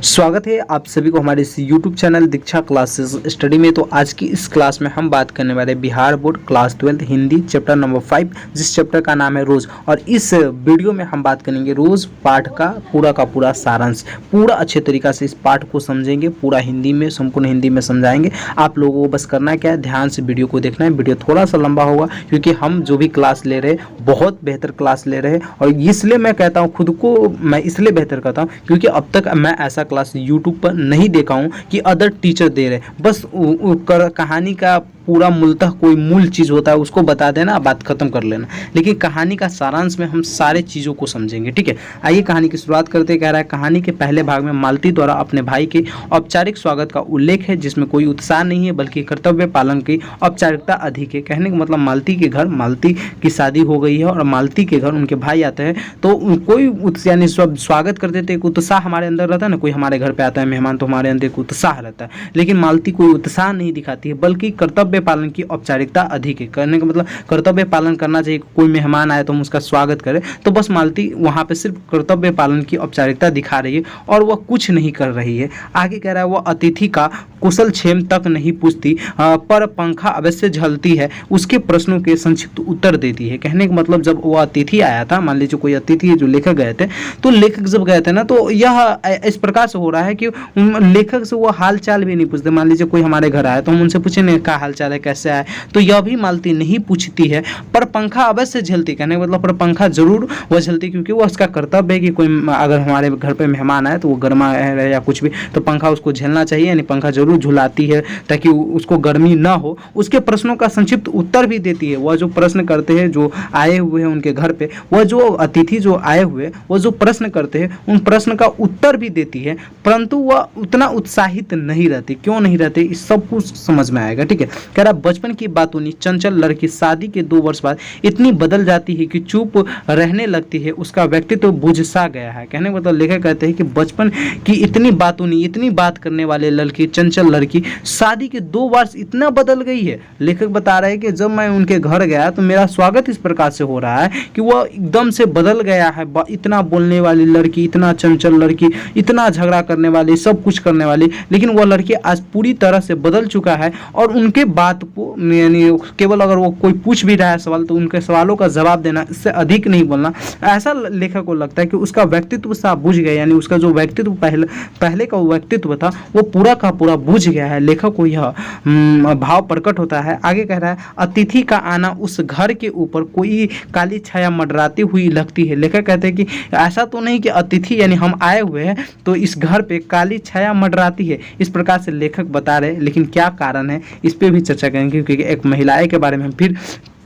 स्वागत है आप सभी को हमारे इस YouTube चैनल दीक्षा क्लासेस स्टडी में। तो आज की इस क्लास में हम बात करने वाले Bihar board class 12 Hindi chapter number 5, जिस चैप्टर का नाम है रोज़। और इस वीडियो में हम बात करेंगे रोज़ पाठ का पूरा सारांश। पूरा अच्छे तरीक़ा से इस पाठ को समझेंगे, पूरा हिंदी में, संपूर्ण हिंदी में समझाएंगे। आप लोगों को बस करना क्या है, ध्यान से वीडियो को देखना है। वीडियो थोड़ा सा लंबा होगा क्योंकि हम जो भी क्लास ले रहे हैं बहुत बेहतर क्लास ले रहे हैं। और इसलिए मैं कहता हूँ, खुद को मैं इसलिए बेहतर कहता हूँ क्योंकि अब तक मैं ऐसा क्लास यूट्यूब पर नहीं देखा हूँ कि अदर टीचर दे रहे। बस कहानी का पूरा मूलतः कोई मूल चीज़ होता है उसको बता देना, बात खत्म कर लेना। लेकिन कहानी का सारांश में हम सारे चीज़ों को समझेंगे। ठीक है, आइए कहानी की शुरुआत करते। कह रहा है, कहानी के पहले भाग में मालती द्वारा अपने भाई के औपचारिक स्वागत का उल्लेख है, जिसमें कोई उत्साह नहीं है बल्कि कर्तव्य पालन की औपचारिकता अधिक है। कहने का मतलब मालती के घर, मालती की शादी हो गई है और मालती के घर उनके भाई आते हैं तो कोई यानी स्वागत करते थे, एक उत्साह हमारे अंदर रहता है ना। कोई हमारे घर पे आता है मेहमान तो हमारे अंदर एक उत्साह रहता है, लेकिन मालती कोई उत्साह नहीं दिखाती है बल्कि कर्तव्य पालन की औपचारिकता अधिक है। करने का मतलब कर्तव्य पालन करना चाहिए। कोई मेहमान आए तो हम उसका स्वागत करें, तो बस मालती वहां पे सिर्फ कर्तव्य पालन की औपचारिकता दिखा रही है और वह कुछ नहीं कर रही है। आगे कह रहा है, वह अतिथि का कुशल क्षेम तक नहीं पूछती पर पंखा अवश्य झलती है, उसके प्रश्नों के संक्षिप्त उत्तर देती है। कहने का मतलब जब वह अतिथि आया था, मान लीजिए कोई अतिथि है जो लेखक गए थे, तो लेखक जब गए थे ना तो यह इस प्रकार से हो रहा है कि लेखक से वो हाल चाल भी नहीं पूछते। मान लीजिए कोई हमारे घर आया तो हम उनसे पूछेंगे क्या हाल चाल है, कैसे आए, तो यह भी मालती नहीं पूछती है पर पंखा अवश्य झलती। कहने का मतलब पर पंखा जरूर वह झलती क्योंकि वो उसका कर्तव्य है कि कोई अगर हमारे घर पे मेहमान आए तो वो गर्मा है या कुछ भी तो पंखा उसको झेलना चाहिए, यानी पंखा जरूर झुलाती है ताकि उसको गर्मी ना हो। उसके प्रश्नों का संक्षिप्त उत्तर भी देती है। वह जो प्रश्न करते हैं जो आए हुए हैं उनके घर पे, वह जो अतिथि जो आए हुए वो जो प्रश्न करते हैं उन प्रश्न का उत्तर भी देती है, परंतु वह उतना उत्साहित नहीं रहती। क्यों नहीं रहते, इस सब कुछ समझ में आएगा। ठीक है, कह रहा बचपन की बातूनी चंचल लड़की शादी के 2 वर्ष बाद इतनी बदल जाती है कि चुप रहने लगती है, उसका व्यक्तित्व बुझ सा गया है। कहने का मतलब लेखक कहते हैं कि बचपन की इतनी बातूनी, इतनी बात करने वाले लड़की, चंचल लड़की शादी के 2 वर्ष इतना बदल गई है। लेखक बता रहे हैं कि जब मैं उनके घर गया तो मेरा स्वागत इस प्रकार से हो रहा है कि वह एकदम से बदल गया है। इतना बोलने वाली लड़की, इतना चंचल लड़की, इतना झगड़ा करने वाली, सब कुछ करने वाली, लेकिन वह लड़की आज पूरी तरह से बदल चुका है। और उनके बात को यानी केवल अगर वो कोई पूछ भी रहा है सवाल तो उनके सवालों का जवाब देना, इससे अधिक नहीं बोलना। ऐसा लेखक को लगता है कि उसका व्यक्तित्व सा बुझ गया, यानी उसका जो व्यक्तित्व पहले का व्यक्तित्व था वो पूरा का पूरा बुझ गया है। लेखक को यह भाव प्रकट होता है। आगे कह रहा है, अतिथि का आना उस घर के ऊपर कोई काली छाया मंडराती हुई लगती है। लेखक कहते हैं कि ऐसा तो नहीं कि अतिथि यानी हम आए हुए हैं तो इस घर पे काली छाया मंडराती है, इस प्रकार से लेखक बता रहे हैं। लेकिन क्या कारण है इस पे भी चर्चा करेंगे क्योंकि एक महिलाएं के बारे में हम फिर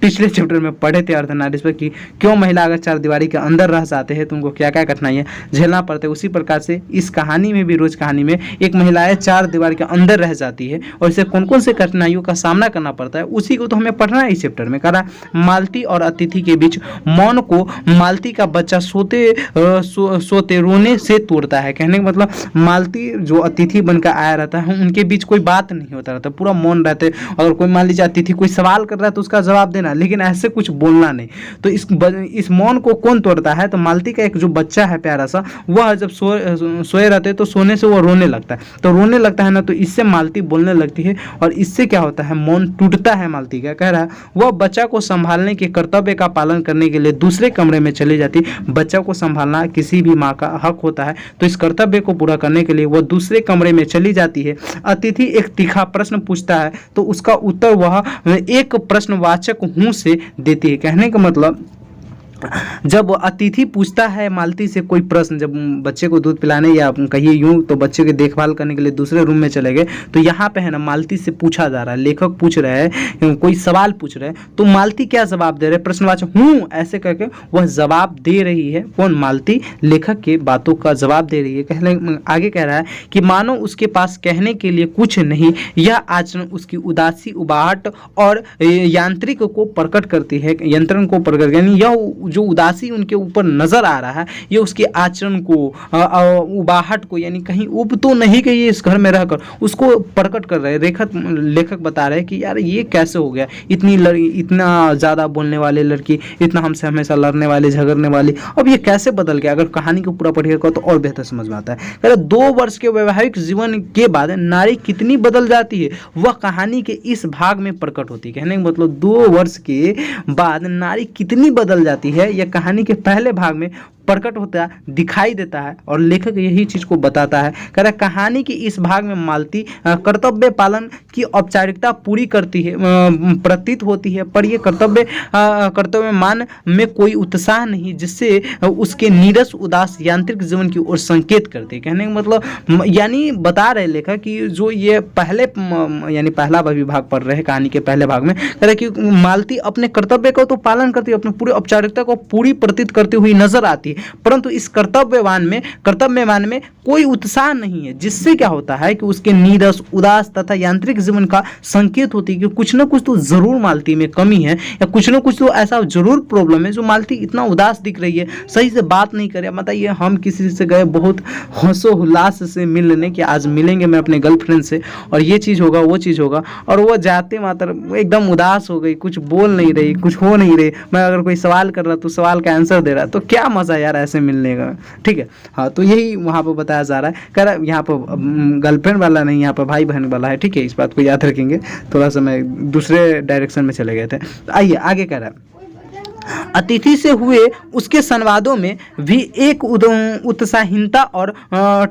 पिछले चैप्टर में पढ़े थे अर्धनारीश्वर की, क्यों महिला अगर चार दीवारी के अंदर रह जाते हैं तो उनको क्या क्या कठिनाइयाँ झेलना पड़ते हैं। उसी प्रकार से इस कहानी में भी, रोज कहानी में, एक महिलाएं 4 दीवार के अंदर रह जाती है और इसे कौन कौन से कठिनाइयों का सामना करना पड़ता है उसी को तो हमें पढ़ना है इस चैप्टर में। कह रहा मालती और अतिथि के बीच मौन को मालती का बच्चा सोते रोने से तोड़ता है। कहने का मतलब मालती जो अतिथि बनकर आया रहता है उनके बीच कोई बात नहीं होता रहता, पूरा मौन रहते। अगर कोई मान लीजिए अतिथि कोई सवाल कर रहा है तो उसका जवाब देना, लेकिन ऐसे कुछ बोलना नहीं। तो इस मौन को कौन तोड़ता है, तो मालती का एक जो बच्चा है प्यारा सा, वह जब सोए रहते तो सोने से वो रोने लगता है। तो रोने लगता है ना, तो इससे मालती बोलने लगती है और इससे क्या होता है, मौन टूटता है मालती का। कह रहा है वह बच्चा को संभालने के कर्तव्य का पालन करने के लिए दूसरे कमरे में चली जाती। बच्चा को संभालना किसी भी माँ का हक होता है, तो इस कर्तव्य को पूरा करने के लिए वह दूसरे कमरे में चली जाती है। अतिथि एक तीखा प्रश्न पूछता है तो उसका उत्तर वह एक प्रश्नवाचक हूं से देती है। कहने का मतलब जब अतिथि पूछता है मालती से कोई प्रश्न, जब बच्चे को दूध पिलाने या कहिए यूं तो बच्चे की देखभाल करने के लिए दूसरे रूम में चले गए, तो यहाँ पे है ना मालती से पूछा जा रहा है, लेखक पूछ रहे हैं, कोई सवाल पूछ रहे हैं, तो मालती क्या जवाब दे रहे हैं, प्रश्नवाचक हूँ ऐसे करके वह जवाब दे रही है। कौन, मालती लेखक के बातों का जवाब दे रही है। कहने आगे कह रहा है कि मानो उसके पास कहने के लिए कुछ नहीं, यह आचरण उसकी उदासी, उबाहट और यांत्रिक को प्रकट करती है, यंत्रण को प्रकट, यानी यह जो उदासी उनके ऊपर नजर आ रहा है ये उसके आचरण को, उबाहट को, यानी कहीं उब तो नहीं गई इस घर में रहकर, उसको प्रकट कर रहे हैं। लेखक बता रहे हैं कि यार ये कैसे हो गया, इतना ज़्यादा बोलने वाले लड़की, इतना हमसे हमेशा लड़ने वाली, झगड़ने वाली, अब ये कैसे बदल गया। अगर कहानी को पूरा पढ़िएगा तो और बेहतर समझ में आता है। कह रहे 2 वर्ष के वैवाहिक जीवन के बाद नारी कितनी बदल जाती है वह कहानी के इस भाग में प्रकट होती है। कहने का मतलब 2 वर्ष के बाद नारी कितनी बदल जाती है यह कहानी के पहले भाग में प्रकट होता दिखाई देता है और लेखक यही चीज को बताता है। कह रहा कहानी की इस भाग में मालती कर्तव्य पालन की औपचारिकता पूरी करती है, प्रतीत होती है, पर यह कर्तव्य मान में कोई उत्साह नहीं जिससे उसके नीरस उदास यांत्रिक जीवन की ओर संकेत करती है। कहने का मतलब यानी बता रहे लेखक कि जो ये पहले यानी पहला विभाग पढ़ रहे हैं कहानी के पहले भाग में, कह रहे कि मालती अपने कर्तव्य को तो पालन करती है, अपने पूरी औपचारिकता को पूरी प्रतीत करती हुई नजर आती है, परंतु इस कर्तव्यवान में कोई उत्साह नहीं है, जिससे क्या होता है कि उसके नीरस उदास तथा यांत्रिक जीवन का संकेत होती है कि कुछ ना कुछ तो जरूर मालती में कमी है, या कुछ ना कुछ तो ऐसा जरूर प्रॉब्लम है जो मालती इतना उदास दिख रही है, सही से बात नहीं करे। बताइए हम किसी से गए बहुत हंसो उल्लास से मिलने कि आज मिलेंगे मैं अपने गर्लफ्रेंड से और ये चीज़ होगा वो चीज़ होगा, और वो जाते मात्र एकदम उदास हो गई, कुछ बोल नहीं रही, कुछ हो नहीं रही। मैं अगर कोई सवाल कर रहा तो सवाल का आंसर दे रहा, तो क्या मजा यार ऐसे मिलने का। ठीक है, हाँ, तो यही वहाँ पर बताया जा रहा है। कह रहा यहाँ पर गर्लफ्रेंड वाला नहीं, यहाँ पर भाई बहन वाला है। ठीक है, इस बात को याद रखेंगे। थोड़ा सा मैं दूसरे डायरेक्शन में चले गए थे। तो आइए आगे कह रहा है अतिथि से हुए उसके संवादों में भी एक उत्साहीनता और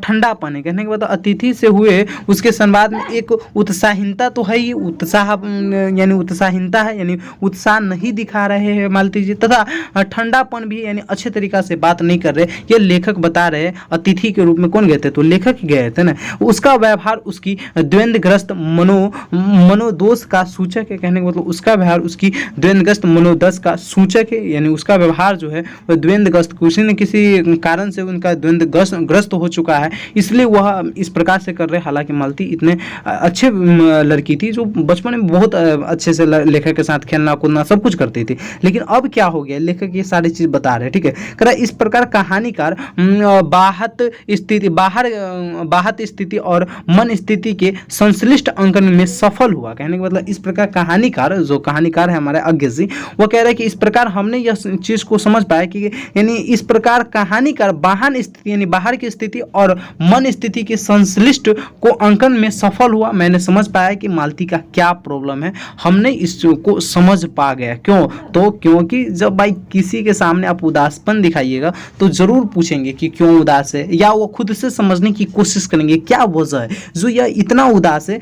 ठंडापन है। कहने के बाद अतिथि से हुए उसके संवाद में एक उत्साहीनता तो है ही, उत्साह यानी उत्साहीनता है, यानी उत्साह नहीं दिखा रहे हैं मालती जी, तथा ठंडापन भी, यानी अच्छे तरीका से बात नहीं कर रहे। ये लेखक बता रहे हैं। अतिथि के रूप में कौन गए थे, तो लेखक ही गए थे ना। उसका व्यवहार उसकी द्वंद्वग्रस्त मनोदोष का सूचक है। कहने का मतलब उसका व्यवहार उसकी द्वंद्वग्रस्त मनोदोष का सूचक है, यानी उसका व्यवहार जो है वह द्वंद्वग्रस्त, किसी न किसी कारण से उनका द्वंद्वग्रस्त हो चुका है, इसलिए वह इस प्रकार से कर रहे। हालांकि मालती इतने अच्छे लड़की थी जो बचपन में बहुत अच्छे से लेखक के साथ खेलना कूदना सब कुछ करती थी, लेकिन अब क्या हो गया, लेखक ये सारी चीज बता रहे हैं। ठीक है, कह रहा इस प्रकार कहानीकार बाहत स्थिति और मन स्थिति के संश्लिष्ट अंकन में सफल हुआ। कहने का मतलब इस प्रकार कहानीकार है हमारे अज्ञ जी, वो कह रहे हैं कि इस प्रकार हमने यह चीज को समझ पाया कि यानी इस प्रकार कहानीकार बाहर स्थिति यानी बाहर की स्थिति और मन स्थिति के संश्लिष्ट को अंकन में सफल हुआ। मैंने समझ पाया कि मालती का क्या प्रॉब्लम है, हमने इसको समझ पा गया। क्यों, तो क्योंकि जब भाई किसी के सामने आप उदासपन दिखाइएगा तो जरूर पूछेंगे कि क्यों उदास है, या वो खुद से समझने की कोशिश करेंगे क्या वजह है जो यह इतना उदास है।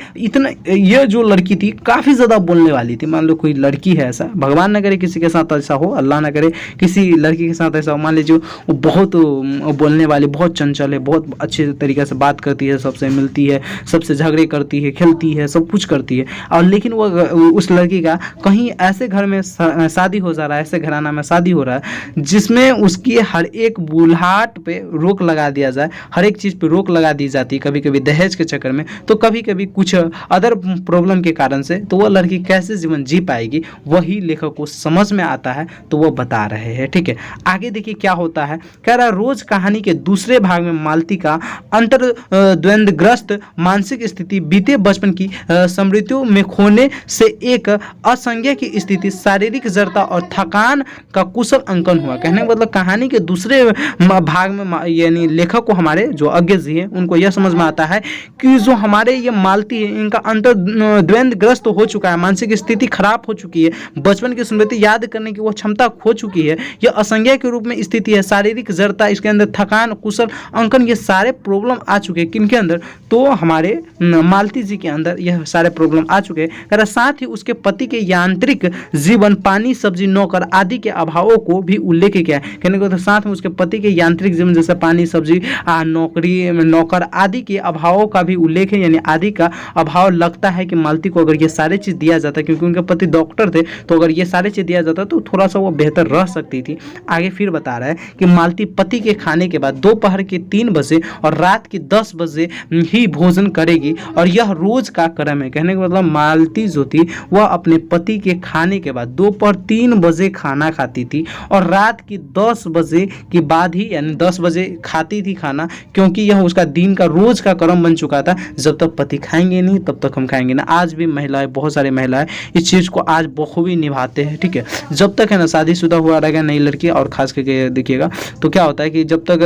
यह जो लड़की थी काफी ज्यादा बोलने वाली थी। मान लो कोई लड़की है ऐसा, भगवान न करे किसी के साथ ऐसा हो, अल्लाह ना करे किसी लड़की के साथ ऐसा हो, मान लीजिए वो बहुत बोलने वाली, बहुत चंचल है, बहुत अच्छे तरीके से बात करती है, सबसे मिलती है, सबसे झगड़े करती है, खेलती है, सब कुछ करती है, और लेकिन वो उस लड़की का कहीं ऐसे घर में शादी हो जा रहा है, ऐसे घराना में शादी हो रहा है जिसमें उसकी हर एक बुलाहट पे रोक लगा दिया जाए, हर एक चीज़ पे रोक लगा दी जाती है, कभी कभी दहेज के चक्कर में, तो कभी कभी कुछ अदर प्रॉब्लम के कारण से, तो वो लड़की कैसे जीवन जी पाएगी वही लेखक को समझ में आता है, तो वो बता रहे हैं। ठीक है, आगे देखिए क्या होता है। कह रहा रोज कहानी के दूसरे भाग में मालती का अंतर द्वंद्वग्रस्त मानसिक स्थिति, बीते बचपन की स्मृतियों में खोने से एक असंज्ञा की स्थिति, शारीरिक जड़ता और थकान का कुशल अंकन हुआ। कहने का मतलब कहानी के दूसरे भाग में यानी लेखक को, हमारे जो अज्ञ जी हैं, उनको यह समझ में आता है कि जो हमारे ये मालती है इनका अंतर द्वंद्वग्रस्त हो चुका है, मानसिक स्थिति खराब हो चुकी है, बचपन की स्मृति याद करने की वो क्षमता खो चुकी है, यह असंज्ञा के रूप में स्थिति है, शारीरिक जड़ता, इसके अंदर थकान, कुशल अंकन, ये सारे प्रॉब्लम आ चुके हैं। किनके अंदर, तो हमारे मालती जी के अंदर यह सारे प्रॉब्लम आ चुके हैं। साथ ही उसके पति के यांत्रिक जीवन, पानी, सब्जी, नौकर आदि के अभावों को भी उल्लेख किया है। कहने को तो साथ में उसके पति के यांत्रिक जीवन जैसे पानी, सब्जी, नौकरी, नौकर आदि के अभावों का भी उल्लेख है, यानी आदि का अभाव लगता है कि मालती को अगर ये सारे चीज दिया जाता, क्योंकि उनके पति डॉक्टर थे, तो अगर ये सारे चीज दिया जाता तो थोड़ा सा वो बेहतर रह सकती थी। आगे फिर बता रहा है कि मालती पति के खाने के बाद दोपहर के 3 बजे और रात के 10 बजे ही भोजन करेगी और यह रोज का क्रम है। कहने का मतलब मालती जो थी वह अपने पति के खाने के बाद दोपहर 3 बजे खाना खाती थी और रात की 10 बजे के बाद ही, यानी 10 बजे खाती थी खाना, क्योंकि यह उसका दिन का रोज का क्रम बन चुका था। जब तक पति खाएंगे नहीं तब तक हम खाएंगे ना। आज भी महिलाएं, बहुत सारी महिलाएं इस चीज़ को आज बखूबी निभाते हैं। ठीक है, जब तक है ना शादीशुदा हुआ रहेगा नई लड़की, और खास करके देखिएगा तो क्या होता है कि जब तक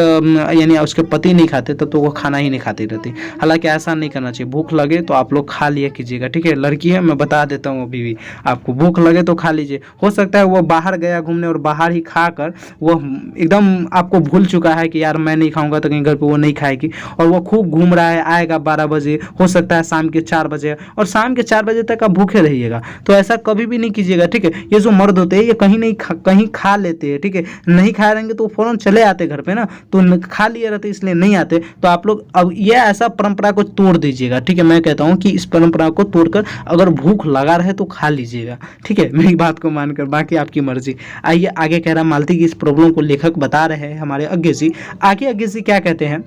यानी उसके पति नहीं खाते तब तो वो खाना ही नहीं खाती रहती। हालांकि ऐसा नहीं करना चाहिए, भूख लगे तो आप लोग खा लिया कीजिएगा। ठीक है, लड़की है, मैं बता देता हूँ अभी भी, आपको भूख लगे तो खा लीजिए। हो सकता है वो बाहर गया घूमने और बाहर ही खाकर वो एकदम आपको भूल चुका है कि यार मैं नहीं खाऊंगा, तो कहीं घर पे वो नहीं खाएगी और वो खूब घूम रहा है, आएगा 12 बजे, हो सकता है शाम के 4 बजे, और शाम के 4 बजे तक आप भूखे रहिएगा। तो ऐसा कभी भी नहीं कीजिएगा। ठीक है, ये जो मर्द होते हैं ये कहीं खा लेते हैं। ठीक है, नहीं खाए रहेंगे तो फौरन चले आते घर पे ना, तो खा लिए रहते इसलिए नहीं आते। तो आप लोग अब ये ऐसा परंपरा को तोड़ दीजिएगा। ठीक है, मैं कहता हूँ कि इस परंपरा को तोड़कर अगर भूख लगा रहे तो खा लीजिएगा। ठीक है, मेरी बात को मानकर, बाकी आपकी मर्जी। आइए आगे कह रहा, मालती की इस प्रॉब्लम को लेखक बता रहे हैं हमारे अज्ञे जी। आगे क्या कहते हैं,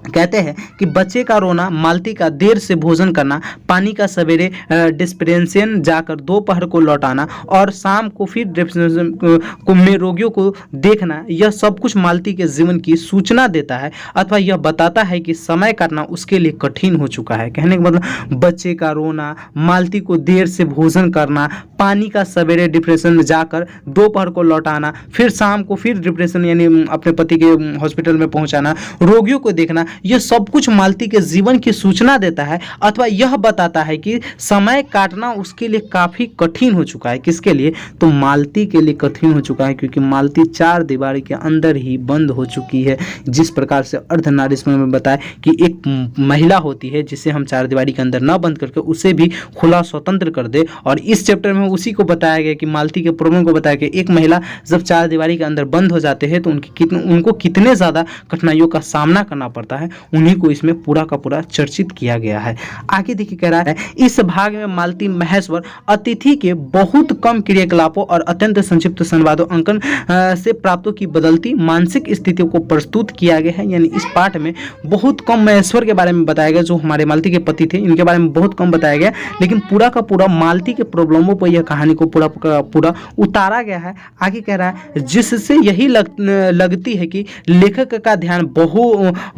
कहते हैं कि बच्चे का रोना, मालती का देर से भोजन करना, पानी का सवेरे डिस्पेंसर जाकर दोपहर को लौटाना और शाम को फिर डिस्पेंसर में रोगियों को देखना, यह सब कुछ मालती के जीवन की सूचना देता है अथवा यह बताता है कि समय काटना उसके लिए कठिन हो चुका है। कहने का मतलब बच्चे का रोना, मालती को देर से भोजन करना, पानी का सवेरे डिप्रेशन में जाकर दोपहर को लौटाना, फिर शाम को फिर डिप्रेशन यानी अपने पति के हॉस्पिटल में पहुंचाना, रोगियों को देखना, यह सब कुछ मालती के जीवन की सूचना देता है अथवा यह बताता है कि समय काटना उसके लिए काफी कठिन हो चुका है। किसके लिए? तो मालती के लिए कठिन हो चुका है, क्योंकि मालती 4 दीवारी के अंदर ही बंद हो चुकी है। जिस प्रकार से अर्धनारीश्वर में बताया कि एक महिला होती है जिसे हम 4 दीवारी के अंदर न बंद करके उसे भी खुला स्वतंत्र कर दे, और इस चैप्टर में उसी को बताया गया कि मालती के प्रॉब्लम को बताया कि एक महिला जब 4 दीवारी के अंदर बंद हो जाते हैं तो उनको कितने ज़्यादा कठिनाइयों का सामना करना पड़ता है, उन्हीं को इसमें पूरा का पूरा चर्चित किया गया है। आगे देखिए कह रहा है, इस भाग में मालती महेश्वर अतिथि के बहुत कम क्रियाकलापों और अत्यंत संक्षिप्त संवादों अंकन से प्राप्तों की बदलती मानसिक स्थितियों को प्रस्तुत किया गया है। यानी इस पाठ में बहुत कम महेश्वर के बारे में बताया गया, जो हमारे मालती के पति थे, इनके बारे में बहुत कम बताया गया, लेकिन पूरा का पूरा मालती के प्रॉब्लमों पर यह कहानी को पूरा का पूरा उतारा गया है। आगे कह रहा है, जिससे यही लगती है कि लेखक का ध्यान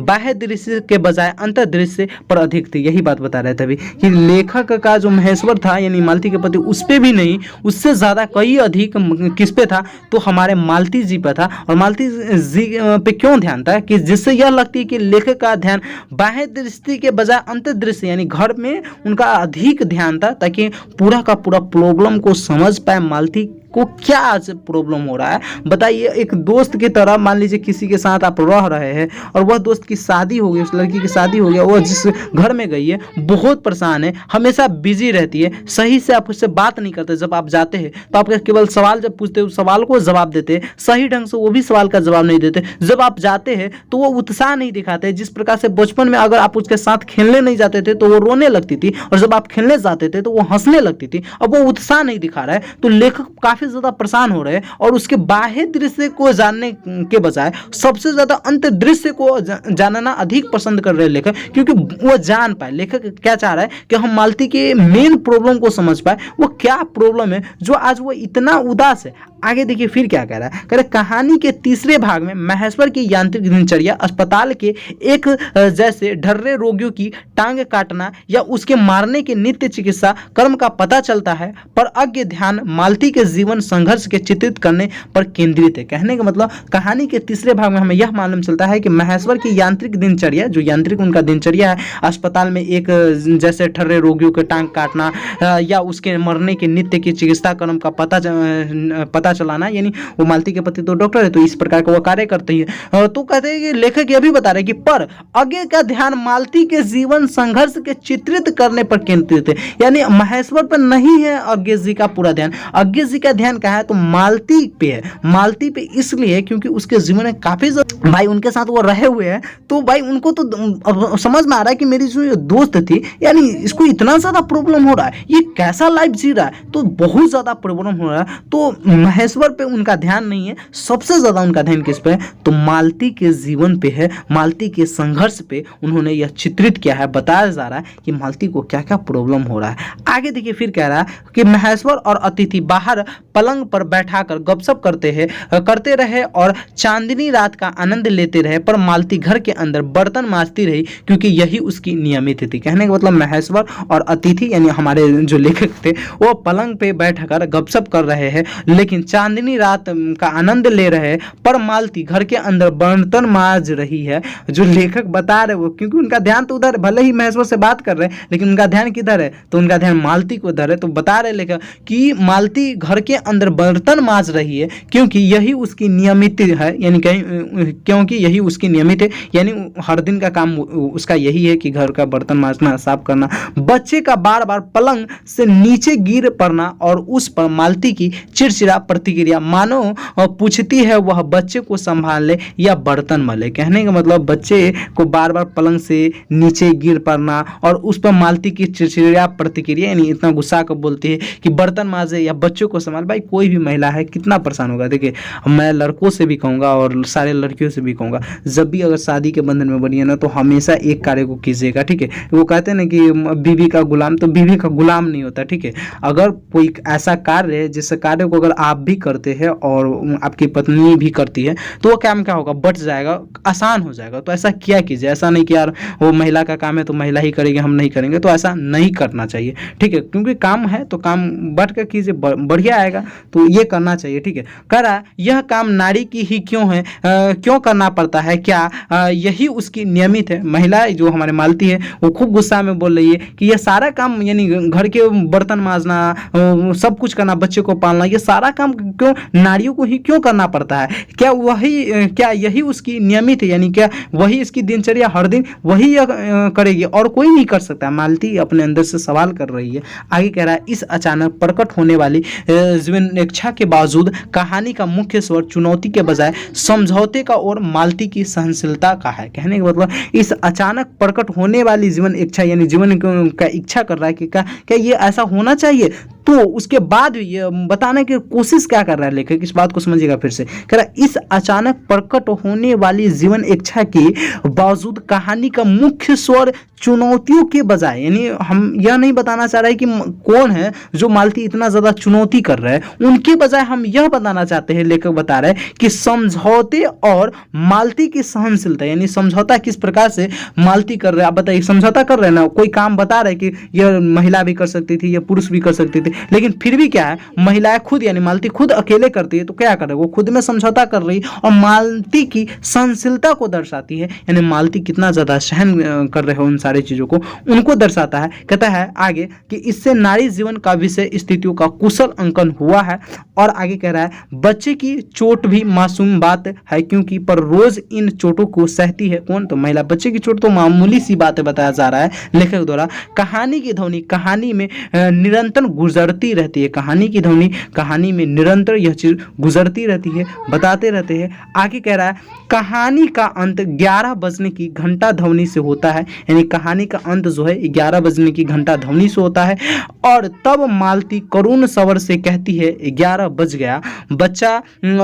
बाह्य दृश्य के बजाय अंतर्दृश्य पर अधिक थी। यही बात बता रहे थे अभी कि लेखक का जो महेश्वर था यानी मालती के पति, उस पे भी नहीं, उससे ज्यादा कई अधिक किस पे था, तो हमारे मालती जी पे था। और मालती जी पे क्यों ध्यान था कि जिससे यह लगती है कि लेखक का ध्यान बाह्य दृष्टि के बजाय अंतर्दृश्य यानी घर में उनका अधिक ध्यान था, ताकि पूरा का पूरा प्रॉब्लम को समझ पाए मालती को क्या आज प्रॉब्लम हो रहा है। बताइए, एक दोस्त की तरह मान लीजिए किसी के साथ आप रह रहे हैं और वह दोस्त की शादी हो गई, उस लड़की की शादी हो गया, वह जिस घर में गई है बहुत परेशान है, हमेशा बिजी रहती है, सही से आप उससे बात नहीं करते। जब आप जाते हैं तो आप केवल सवाल जब पूछते हो सवाल को जवाब देते, सही ढंग से वो भी सवाल का जवाब नहीं देते। जब आप जाते हैं तो वो उत्साह नहीं दिखाते। जिस प्रकार से बचपन में अगर आप उसके साथ खेलने नहीं जाते थे तो वो रोने लगती थी, और जब आप खेलने जाते थे तो वो हंसने लगती थी। अब वो उत्साह नहीं दिखा रहा है, तो लेखक काफी ज्यादा परेशान हो रहे हैं और उसके बाह्य दृश्य को जानने के बजाय सबसे ज्यादा अंतर्दृश्य को जानना अधिक पसंद कर रहे हैं लेखक, क्योंकि वो जान पाए। लेखक क्या चाह रहा है कि हम मालती के मेन प्रॉब्लम को समझ पाए, वो क्या प्रॉब्लम है जो आज वो इतना उदास है। आगे देखिए फिर क्या कह रहा है, कह रहे कहानी के तीसरे भाग में महेश्वर की यांत्रिक दिनचर्या, अस्पताल के एक जैसे ढर्रे रोगियों की टांग काटना या उसके मारने के नित्य चिकित्सा कर्म का पता चलता है, पर अज्ञ ध्यान मालती के जीवन संघर्ष के चित्रित करने पर केंद्रित है। कहने का मतलब कहानी के तीसरे भाग में हमें यह मालूम चलता है कि महेश्वर की यांत्रिक दिनचर्या, जो यांत्रिक उनका दिनचर्या है, अस्पताल में एक जैसे ठर्रे रोगियों के टांग काटना या उसके मरने के नित्य की चिकित्सा कर्म का पता चलाना, यानी वो मालती के पति तो डॉक्टर है, तो इस प्रकार का वो कार्य करते हैं। तो कहते हैं कि लेखक यह भी बता रहे कि पर अज्ञ का ध्यान मालती के जीवन संघर्ष के चित्रित करने पर केंद्रित है। यानी महेश्वर पर नहीं है अज्ञ जी का पूरा ध्यान। अज्ञ जी का ध्यान कहाँ है? तो मालती पे है। मालती पे इसलिए क्योंकि उसके जीवन में काफी भाई उनके साथ वो रहे हुए हैं, तो भाई उनको तो अब समझ में आ रहा है कि मेरी जो दोस्त थी, यानी इसको इतना ज्यादा प्रॉब्लम हो रहा है, ये कैसा लाइफ जी रहा रहा है तो बहुत ज़्यादा प्रॉब्लम हो रहा है। तो महेश्वर पे उनका ध्यान नहीं है, सबसे ज़्यादा उनका ध्यान किस पे है, तो मालती के जीवन पे है, मालती के संघर्ष पे उन्होंने यह चित्रित किया है। बताया जा रहा है कि मालती को क्या क्या प्रॉब्लम हो रहा है। आगे देखिए फिर कह रहा है कि महेश्वर और अतिथि बाहर पलंग पर बैठाकर गपशप करते रहे और चांदनी रात का आनंद लेते रहे, पर मालती घर के अंदर बर्तन मांजती रही क्योंकि यही उसकी नियमित थी। कहने का मतलब महेश्वर और अतिथि यानी हमारे जो लेखक थे वो पलंग पे बैठकर गपशप कर रहे हैं, लेकिन चांदनी रात का आनंद ले रहे हैं, पर मालती घर के अंदर बर्तन मांज रही है। जो लेखक बता रहे वो, क्योंकि उनका ध्यान तो उधर, भले ही महेश्वर से बात कर रहे हैं लेकिन उनका ध्यान किधर है, तो उनका ध्यान मालती को उधर है। तो बता रहे लेखक कि मालती घर के अंदर बर्तन मांज रही है क्योंकि यही उसकी नियमित है, यानी क्योंकि यही उसकी नियमित है, यानी हर दिन का काम उसका यही है कि घर का बर्तन मांजना, साफ करना। बच्चे का बार बार पलंग से नीचे गिर पड़ना और उस पर मालती की चिड़चिड़ा प्रतिक्रिया, मानो पूछती है वह बच्चे को संभाल ले या बर्तन मले। कहने का मतलब बच्चे को बार बार पलंग से नीचे गिर पड़ना और उस पर मालती की चिड़चिड़ा प्रतिक्रिया, यानी इतना गुस्सा कर बोलती है कि बर्तन मांजे या बच्चों को संभाल। भाई कोई भी महिला है कितना परेशान होगा। देखिए मैं लड़कों से भी कहूँगा और सारे लड़कियों से भी कहूँगा, जब भी अगर शादी के बंधन में बनिए ना तो हमेशा एक कार्य को कीजिएगा, ठीक है। वो कहते हैं ना कि बीवी का गुलाम, तो बीवी का गुलाम नहीं होता, ठीक है। अगर कोई ऐसा कार्य है जिस कार्य को अगर आप भी करते हैं और आपकी पत्नी भी करती है तो वो काम क्या होगा, बच जाएगा, आसान हो जाएगा। तो ऐसा किया कीजिए, ऐसा नहीं कि यार वो महिला का काम है तो महिला ही करेगी, हम नहीं करेंगे, तो ऐसा नहीं करना चाहिए, ठीक है। क्योंकि काम है तो काम बढ़ कर कीजिए, बढ़िया आएगा, तो ये करना चाहिए, ठीक है। करा यह काम नारी की ही क्यों है, क्यों करना पड़ता है, क्या यही उसकी नियमित है। महिला जो हमारे मालती है वो खूब गुस्सा में बोल रही है कि यह सारा काम, यानी घर के बर्तन मांजना, सब कुछ करना, बच्चे को पालना, ये सारा काम क्यों नारियों को ही क्यों करना पड़ता है, क्या यही उसकी नियमित है, यानी क्या वही इसकी दिनचर्या, हर दिन वही करेगी और कोई नहीं कर सकता। मालती अपने अंदर से सवाल कर रही है। आगे कह रहा है इस अचानक प्रकट होने वाली जीवन इच्छा के बावजूद कहानी का मुख्य स्वर चुनौती के बजाय समझौते का और मालती की सहनशीलता का है। कहने का मतलब इस अचानक प्रकट होने वाली जीवन इच्छा, यानी जीवन का इच्छा कर रहा है कि क्या ये ऐसा होना चाहिए, तो उसके बाद ये बताने की कोशिश क्या कर रहा है लेखक, इस बात को समझिएगा फिर से। कह रहा है इस अचानक प्रकट होने वाली जीवन इच्छा के बावजूद कहानी का मुख्य स्वर चुनौतियों के बजाय, यानी हम यह नहीं बताना चाह रहे कि कौन है जो मालती इतना ज़्यादा चुनौती कर रहा है, उनके बजाय हम यह बताना चाहते हैं, लेखक बता रहे हैं कि समझौते और मालती की सहनशीलता, यानी समझौता किस प्रकार से मालती कर रहे हैं। आप बताइए, समझौता कर रहे हैं ना, कोई काम बता रहे कि यह महिला भी कर सकती थी, यह पुरुष भी कर सकती थी, लेकिन फिर भी क्या है, महिलाएं खुद, यानी मालती खुद अकेले करती है, तो क्या कर रहे, वो खुद में समझौता कर रही और मालती की सहनशीलता को दर्शाती है, यानी मालती कितना ज़्यादा सहन कर रहे हो उन सारी चीज़ों को, उनको दर्शाता है। कहता है आगे कि इससे नारी जीवन का विषय स्थितियों का कुशल अंकन हुआ है। और आगे कह रहा है बच्चे की चोट भी मासूम बात है क्योंकि पर रोज इन चोटों को सहती है कौन, तो महिला। बच्चे की चोट तो मामूली सी बात है, बताया जा रहा है लेखक द्वारा। कहानी की ध्वनि कहानी में निरंतर गुजरती रहती है, कहानी की ध्वनि कहानी में निरंतर यह चीज गुजरती रहती है, बताते रहते हैं। आगे कह रहा है कहानी का अंत 11 बजने की घंटा ध्वनि से होता है, यानी कहानी का अंत जो है 11 बजने की घंटा ध्वनि से होता है। और तब मालती करुण स्वर से कहती है 11 बज गया। बच्चा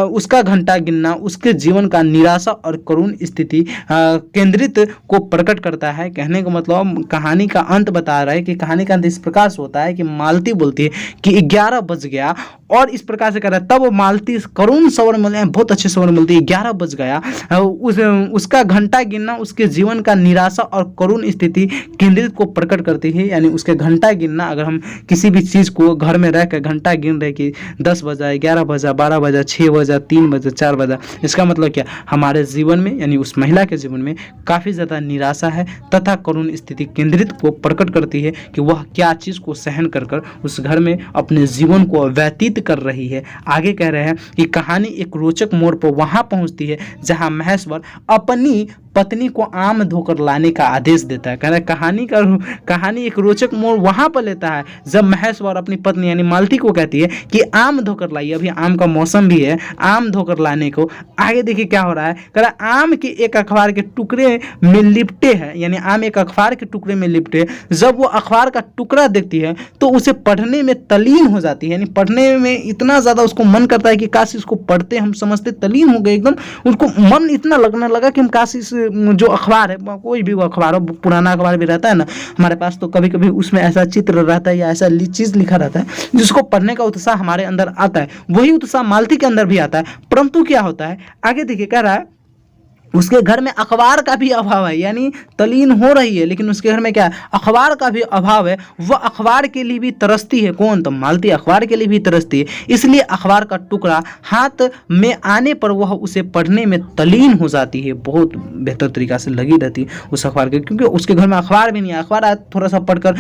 उसका घंटा गिनना उसके जीवन का निराशा और करुण स्थिति केंद्रित को प्रकट करता है। कहने का मतलब कहानी का अंत बता रहा है कि कहानी का अंत इस प्रकार से होता है कि मालती बोलती है कि 11 बज गया, और इस प्रकार से कह रहा है तब मालती करुण स्वर में, बहुत अच्छे स्वर मिलती है, 11 बज गया। उसका घंटा गिनना उसके जीवन का निराशा और करुण स्थिति केंद्रित को प्रकट करती है, यानी उसके घंटा गिनना, अगर हम किसी भी चीज़ को घर में रह कर घंटा गिन रहे कि 10 बजा, 11 बजा, 12 बजा, 6 बजा, 3 बजा, 4 बजा, इसका मतलब क्या, हमारे जीवन में यानी उस महिला के जीवन में काफ़ी ज़्यादा निराशा है तथा करुण स्थिति केंद्रित को प्रकट करती है कि वह क्या चीज़ को सहन कर उस घर में अपने जीवन को व्यतीत उम्मीद कर रही है। आगे कह रहे हैं कि कहानी एक रोचक मोड़ पर वहां पहुंचती है जहां महेश्वर अपनी पत्नी को आम धोकर लाने का आदेश देता है। कह रहा है कहानी एक रोचक मोड़ वहां पर लेता है जब महेश्वर अपनी पत्नी यानी मालती को कहती है कि आम धोकर लाइए, अभी आम का मौसम भी है, आम धोकर लाने को। आगे देखिए क्या हो रहा है, कह रहा है आम के एक अखबार के टुकड़े में लिपटे हैं, यानी आम एक अखबार के टुकड़े में लिपटे। जब वो अखबार का टुकड़ा देखती है तो उसे पढ़ने में तल्लीन हो जाती है, यानी पढ़ने में इतना ज्यादा उसको मन करता है कि काश इसको पढ़ते, हम समझते तल्लीन हो गए एकदम, उनको मन इतना लगने लगा कि हम काश इस जो अखबार है, कोई भी वो अखबार हो, पुराना अखबार भी रहता है ना हमारे पास, तो कभी कभी उसमें ऐसा चित्र रहता है या ऐसा चीज लिखा रहता है जिसको पढ़ने का उत्साह हमारे अंदर आता है, वही उत्साह मालती के अंदर भी आता है। परंतु क्या होता है, आगे देखिए कह रहा है उसके घर में अखबार का भी अभाव है, यानी तलीन हो रही है लेकिन उसके घर में क्या है, अखबार का भी अभाव है। वह अखबार के लिए भी तरसती है, कौन, तो मालती अखबार के लिए भी तरसती है, इसलिए अखबार का टुकड़ा हाथ में आने पर वह उसे पढ़ने में तलीन हो जाती है, बहुत बेहतर तरीका से लगी रहती है उस अखबार के, क्योंकि उसके घर में अखबार भी नहीं है। अखबार थोड़ा सा पढ़कर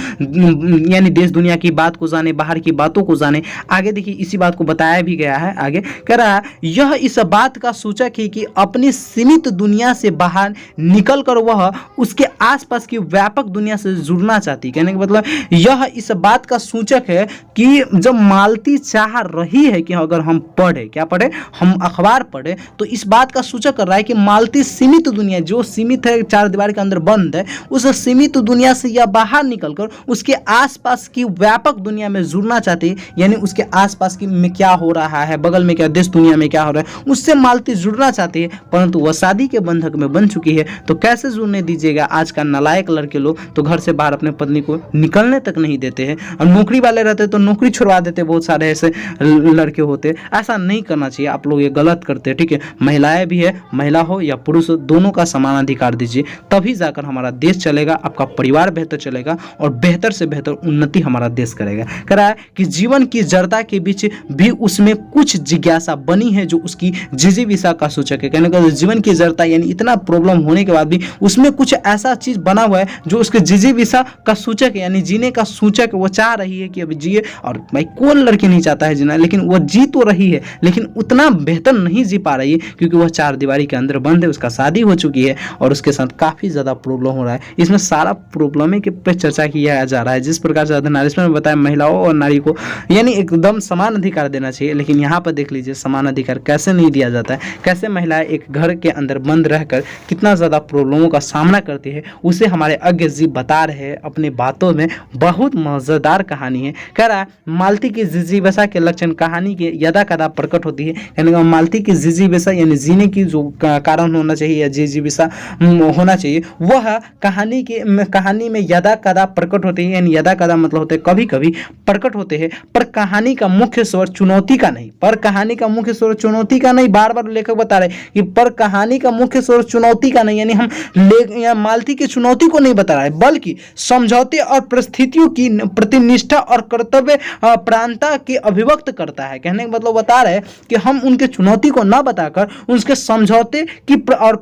यानी देश दुनिया की बात को जाने, बाहर की बातों को जाने। आगे देखिए इसी बात को बताया भी गया है, आगे कह रहा है यह इस बात का सूचक है कि अपनी सीमित दुनिया से बाहर निकलकर वह उसके आसपास की व्यापक दुनिया से जुड़ना चाहती है। कहने का मतलब यह इस बात का सूचक है कि जब मालती चाह रही है कि अगर हम पढ़े, क्या पढ़े, हम अखबार पढ़े, तो इस बात का सूचक कर रहा है कि मालती सीमित दुनिया, जो सीमित है, चार दीवार के अंदर बंद है, उस सीमित दुनिया से यह बाहर निकलकर उसके आसपास की व्यापक दुनिया में जुड़ना चाहती है, यानी उसके आसपास की में क्या हो रहा है, बगल में क्या, देश दुनिया में क्या हो रहा है, उससे मालती जुड़ना चाहती है। परंतु वह शादी के बंधक में बन चुकी है, तो कैसे जुड़ने दीजिएगा। आज का नालायक लड़के लोग तो घर से बाहर अपने पत्नी को निकलने तक नहीं देते हैं, और नौकरी वाले रहते तो नौकरी छुड़वा देते, बहुत सारे ऐसे लड़के होते। ऐसा नहीं करना चाहिए, आप लोग ये गलत करते हैं, ठीक है। महिलाएं भी है, महिला हो या पुरुष हो, दोनों का समान अधिकार दीजिए, तभी जाकर हमारा देश चलेगा, आपका परिवार बेहतर चलेगा और बेहतर से बेहतर उन्नति हमारा देश करेगा। कह रहा है कि जीवन की जड़ता के बीच भी उसमें कुछ जिज्ञासा बनी है जो उसकी जिजीविषा का सूचक है। कहने का जीवन की जड़ता यानी इतना प्रॉब्लम होने के बाद भी उसमें कुछ ऐसा चीज बना हुआ है जो उसके जिजीविषा का सूचक है, यानी जीने का सूचक। वो चाह रही है कि अब जिए, और भाई कौन लड़की नहीं चाहता है जीना, लेकिन वो जी तो रही है लेकिन उतना बेहतर नहीं जी पा रही है क्योंकि वह चार दीवारी के अंदर बंद है, उसका शादी हो चुकी है और उसके साथ काफी ज्यादा प्रॉब्लम हो रहा है। इसमें सारा प्रॉब्लम के पे चर्चा किया जा रहा है, जिस प्रकार से अर्धनारीश्वर में बताया महिलाओं और नारी को यानी एकदम समान अधिकार देना चाहिए, लेकिन यहाँ पर देख लीजिए समान अधिकार कैसे नहीं दिया जाता है, कैसे महिलाएं एक घर के अंदर बंद रहकर कितना ज़्यादा प्रॉब्लमों का सामना करती है, उसे हमारे अज्ञ जी बता रहे हैं अपने बातों में। बहुत मज़ेदार कहानी है। कह रहा है मालती की जिजीविषा के लक्षण कहानी के यदा कदा प्रकट होती है, यानी मालती की जिजीविषा यानी जीने की जो कारण होना चाहिए या जिजीविषा होना चाहिए, वह कहानी में यदा कदा प्रकट होती है, यानी यदा कदा मतलब होते हैं कभी कभी प्रकट होते हैं, पर कहानी का मुख्य स्वर चुनौती का नहीं, पर कहानी का मुख्य स्वर चुनौती का नहीं, बार बार लेखक बता रहे कि पर कहानी का मुख्य स्वर चुनौती का नहीं, यानी हम मालती की चुनौती को नहीं बता रहे बल्कि समझौते और परिस्थितियों की प्रतिनिष्ठा और कर्तव्य प्रांता की अभिव्यक्त करता है। कहने का मतलब बता रहे कि हम उनके चुनौती को ना बताकर उनके समझौते की और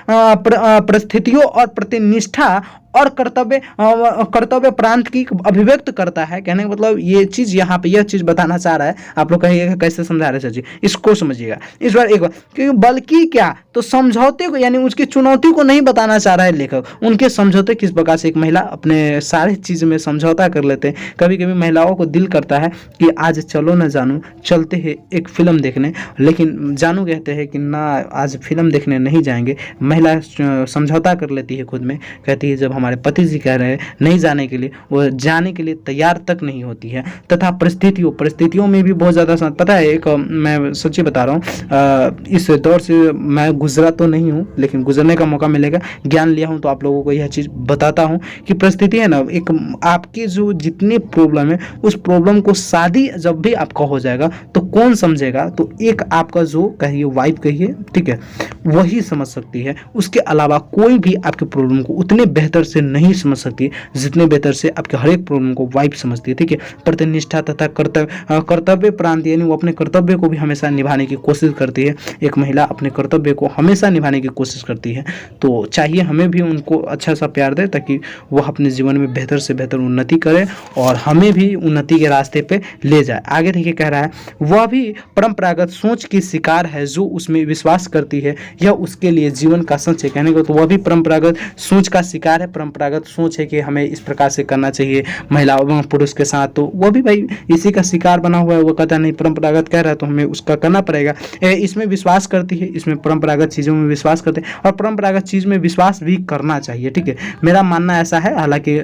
परिस्थितियों और प्रतिनिष्ठा और कर्तव्य प्रांत की अभिव्यक्त करता है। कहने का मतलब ये चीज यहाँ पे यह चीज बताना चाह रहा है। आप लोग कहिएगा कैसे समझा रहे सर, इसको समझिएगा इस बार एक बार, क्योंकि बल्कि क्या तो समझौते को यानी उसकी चुनौती को नहीं बताना चाह रहा है लेखक, उनके समझौते किस प्रकार से एक महिला अपने सारे चीज में समझौता कर लेते हैं। कभी कभी महिलाओं को दिल करता है कि आज चलो ना जानू, चलते हैं एक फिल्म देखने, लेकिन जानू कहते हैं कि ना आज फिल्म देखने नहीं जाएंगे। महिला समझौता कर लेती है खुद में, कहती है जब हमारे पति जी कह रहे हैं नहीं जाने के लिए, वो जाने के लिए तैयार तक नहीं होती है। तथा परिस्थितियों में भी बहुत ज़्यादा पता है, एक मैं सच्ची बता रहा हूँ, इस दौर से मैं गुजरा तो नहीं हूँ लेकिन गुजरने का मौका मिलेगा, ज्ञान लिया हूँ तो आप लोगों को यह चीज़ बताता हूँ कि परिस्थिति है ना, एक आपकी जो जितनी प्रॉब्लम है उस प्रॉब्लम को शादी जब भी आपका हो जाएगा तो कौन समझेगा, तो एक आपका जो कहिए वाइफ कहिए, ठीक है, वही समझ सकती है। उसके अलावा कोई भी आपके प्रॉब्लम को उतने बेहतर से नहीं समझ सकती जितने बेहतर से आपके हर एक प्रॉब्लम को वाइफ समझती है, ठीक है। प्रतिनिष्ठा तथा कर्तव्य प्रांत, यानी वो अपने कर्तव्य को भी हमेशा निभाने की कोशिश करती है। एक महिला अपने कर्तव्य को हमेशा निभाने की कोशिश करती है, तो चाहिए हमें भी उनको अच्छा सा प्यार दे ताकि वह अपने जीवन में बेहतर से बेहतर उन्नति करे और हमें भी उन्नति के रास्ते पे ले जाए। आगे देखिए कह रहा है, वह भी परंपरागत सोच की शिकार है, जो उसमें विश्वास करती है यह उसके लिए जीवन का सच है। कहने को तो वह भी परंपरागत सोच का शिकार है, परंपरागत सोच है कि हमें इस प्रकार से करना चाहिए महिला और पुरुष के साथ, तो वह भी भाई इसी का शिकार बना हुआ है। वो कहता नहीं परंपरागत कह रहा है तो हमें उसका करना पड़ेगा। इसमें विश्वास करती है, इसमें परंपरागत चीज़ों में विश्वास करते हैं और परंपरागत चीज़ में विश्वास भी करना चाहिए, ठीक है। मेरा मानना ऐसा है, हालांकि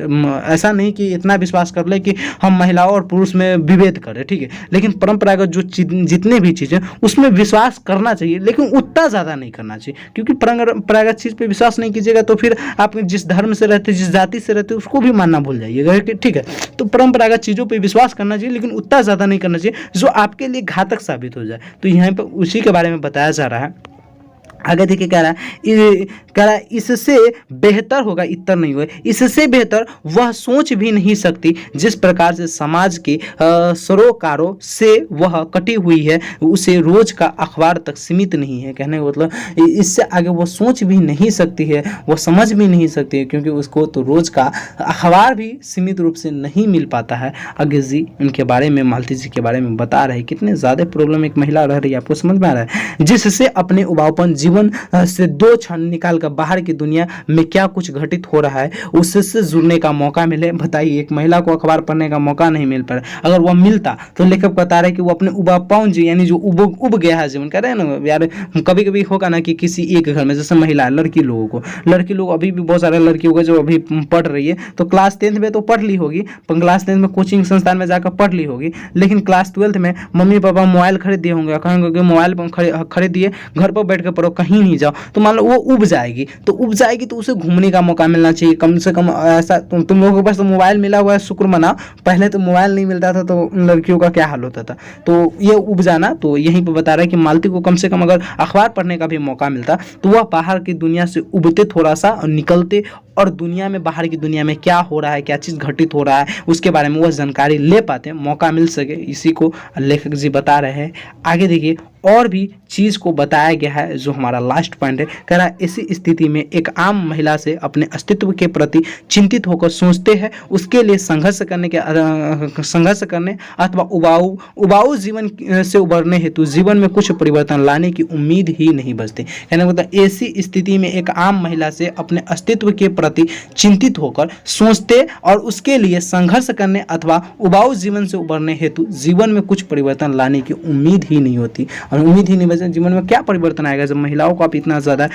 ऐसा नहीं कि इतना विश्वास कर ले कि हम महिलाओं और पुरुष में विभेद करें, ठीक है, लेकिन परंपरागत जो जितने भी चीज़ें उसमें विश्वास करना चाहिए, लेकिन उतना ज़्यादा नहीं करना चाहिए, क्योंकि परंपरागत चीज़ पे विश्वास नहीं कीजिएगा तो फिर आप जिस धर्म से रहते, जिस जाति से रहते, उसको भी मानना भूल जाइएगा, ठीक है। तो परंपरागत चीज़ों पे विश्वास करना चाहिए, लेकिन उतना ज़्यादा नहीं करना चाहिए जो आपके लिए घातक साबित हो जाए। तो यहाँ पर उसी के बारे में बताया जा रहा है। आगे देखिए कह रहा है इससे बेहतर होगा, इतना नहीं हुआ, इससे बेहतर वह सोच भी नहीं सकती जिस प्रकार से समाज के सरोकारों से वह कटी हुई है, उसे रोज का अखबार तक सीमित नहीं है। कहने का मतलब इससे आगे वो सोच भी नहीं सकती है, वो समझ भी नहीं सकती है, क्योंकि उसको तो रोज का अखबार भी सीमित रूप से नहीं मिल पाता है। आगे जी उनके बारे में, मालती जी के बारे में बता रहे कितने ज़्यादा प्रॉब्लम एक महिला रह रही है, आपको समझ में आ रहा है, जिससे अपने उबाऊपन जीवन से 2 क्षण निकालकर बाहर की दुनिया में क्या कुछ घटित हो रहा है उससे जुड़ने का मौका मिले। बताइए, एक महिला को अखबार पढ़ने का मौका नहीं मिल पा रहा, अगर वह मिलता तो लेखक बता रहे कि वो अपने उबाऊपन यानी जो उब गया है जीवन, कह रहे हैं ना यार, कभी कभी होगा ना कि किसी एक घर में जैसे महिला लड़की लोग अभी भी बहुत सारे लड़की होगा जो अभी पढ़ रही है, तो क्लास 10th में तो पढ़ ली होगी, क्लास 10th में कोचिंग संस्थान में जाकर पढ़ ली होगी, लेकिन क्लास 12th में मम्मी पापा मोबाइल खरीद दिए होंगे, कहेंगे मोबाइल खरीद दिए, घर पर बैठ कर पढ़ो, कहीं नहीं जाओ, तो मान लो वो उब जाएगी, तो उसे घूमने का मौका मिलना चाहिए कम से कम। ऐसा तुम लोगों के पास तो मोबाइल मिला हुआ है, शुक्र मनाओ, पहले तो मोबाइल नहीं मिलता था तो लड़कियों का क्या हाल होता था। तो ये उब जाना, तो यहीं पे बता रहा है कि मालती को कम से कम अगर अखबार पढ़ने का भी मौका मिलता तो वह बाहर की दुनिया से उबते थोड़ा सा और निकलते और दुनिया में, बाहर की दुनिया में क्या हो रहा है, क्या चीज़ घटित हो रहा है, उसके बारे में वह जानकारी ले पाते, मौका मिल सके, इसी को लेखक जी बता रहे हैं। आगे देखिए और भी चीज़ को बताया गया है, जो हमारा लास्ट पॉइंट है, कह रहा है इसी स्थिति में एक आम महिला से अपने अस्तित्व के प्रति चिंतित होकर सोचते हैं उसके लिए संघर्ष करने अथवा उबाऊ जीवन से उबरने हेतु जीवन में कुछ परिवर्तन लाने की उम्मीद ही नहीं बचती। कहने का मतलब ऐसी स्थिति में एक आम महिला से अपने अस्तित्व के प्रति चिंतित होकर सोचते और उसके लिए संघर्ष करने अथवा उबाऊ जीवन से उबरने हेतु जीवन में कुछ परिवर्तन लाने की उम्मीद ही नहीं होती। और उम्मीद ही नहीं बचे, जीवन में क्या परिवर्तन आएगा जब महिलाओं को आप इतना ज़्यादा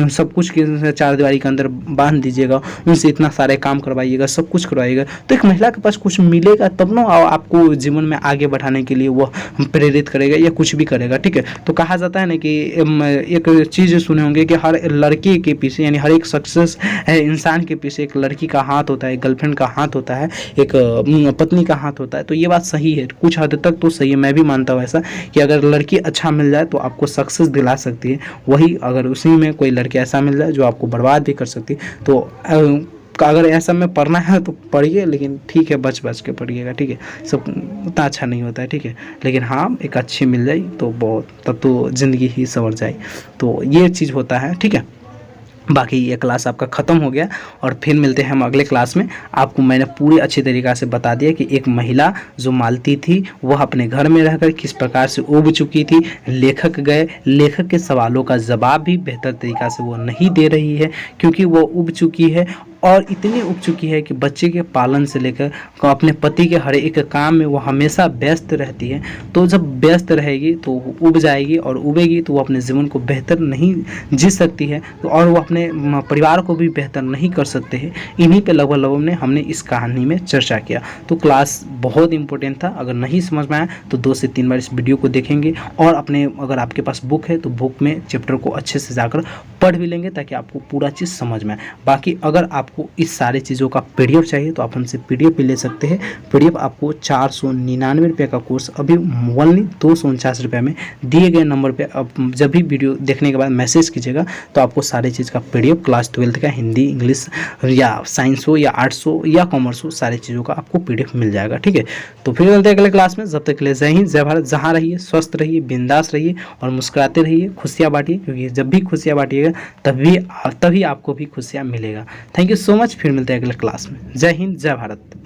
सब कुछ के चार दीवारी के अंदर बांध दीजिएगा, उनसे इतना सारे काम करवाइएगा, सब कुछ करवाइएगा, तो एक महिला के पास कुछ मिलेगा तब ना आपको जीवन में आगे बढ़ाने के लिए वह प्रेरित करेगा या कुछ भी करेगा, ठीक है। तो कहा जाता है ना कि एक चीज़ सुने होंगे कि हर लड़के के पीछे, यानी हर एक सक्सेस इंसान के पीछे एक लड़की का हाथ होता है, एक गर्लफ्रेंड का हाथ होता है, एक पत्नी का हाथ होता है। तो ये बात सही है, कुछ हद तक तो सही है, मैं भी मानता हूँ ऐसा कि अगर लड़की अच्छा मिल जाए तो आपको सक्सेस दिला सकती है, वही अगर उसी में कोई लड़की ऐसा मिल जाए जो आपको बर्बाद भी कर सकती है। तो अगर ऐसा में पढ़ना है तो पढ़िए, लेकिन ठीक है बच के पढ़िएगा, ठीक है, सब उतना अच्छा नहीं होता है, ठीक है, लेकिन हाँ एक अच्छी मिल जाए तो बहुत, तब तो ज़िंदगी ही संवर जाए। तो ये चीज़ होता है, ठीक है। बाकी ये क्लास आपका ख़त्म हो गया और फिर मिलते हैं हम अगले क्लास में। आपको मैंने पूरी अच्छी तरीक़ा से बता दिया कि एक महिला जो मालती थी वह अपने घर में रहकर किस प्रकार से उब चुकी थी। लेखक गए, लेखक के सवालों का जवाब भी बेहतर तरीक़ा से वो नहीं दे रही है, क्योंकि वो उब चुकी है और इतनी उब चुकी है कि बच्चे के पालन से लेकर अपने पति के हर एक काम में वो हमेशा व्यस्त रहती है। तो जब व्यस्त रहेगी तो उब जाएगी और उबेगी तो वो अपने जीवन को बेहतर नहीं जी सकती है, और वो अपने परिवार को भी बेहतर नहीं कर सकते हैं। इन्हीं पे लगभग हमने इस कहानी में चर्चा किया। तो क्लास बहुत इंपॉर्टेंट था, अगर नहीं समझ में आया तो 2 से 3 बार इस वीडियो को देखेंगे और अपने, अगर आपके पास बुक है तो बुक में चैप्टर को अच्छे से जाकर पढ़ भी लेंगे ताकि आपको पूरा चीज़ समझ में आए। बाकी अगर आपको आपको इस सारी चीज़ों का PDF चाहिए तो आप हमसे PDF भी ले सकते हैं। PDF आपको 499 रुपये का कोर्स अभी ओनली 249 रुपये में दिए गए नंबर पे अब जब भी वीडियो देखने के बाद मैसेज कीजिएगा तो आपको सारी चीज़ का PDF क्लास 12 का हिंदी, इंग्लिश या साइंस हो या आर्ट्स हो या कॉमर्स हो, सारी चीज़ों का आपको PDF मिल जाएगा। ठीक है, तो फिर मिलते हैं अगले क्लास में। जब तक के लिए जय हिंद, जय भारत। जहाँ रहिए स्वस्थ रहिए, बिंदास रहिए और मुस्कुराते रहिए, खुशियाँ बांटिए, क्योंकि जब भी खुशियाँ बांटिएगा तभी आपको भी खुशियाँ मिलेगा। Thank you so much. फिर मिलते हैं अगले क्लास में। जय हिंद, जय भारत।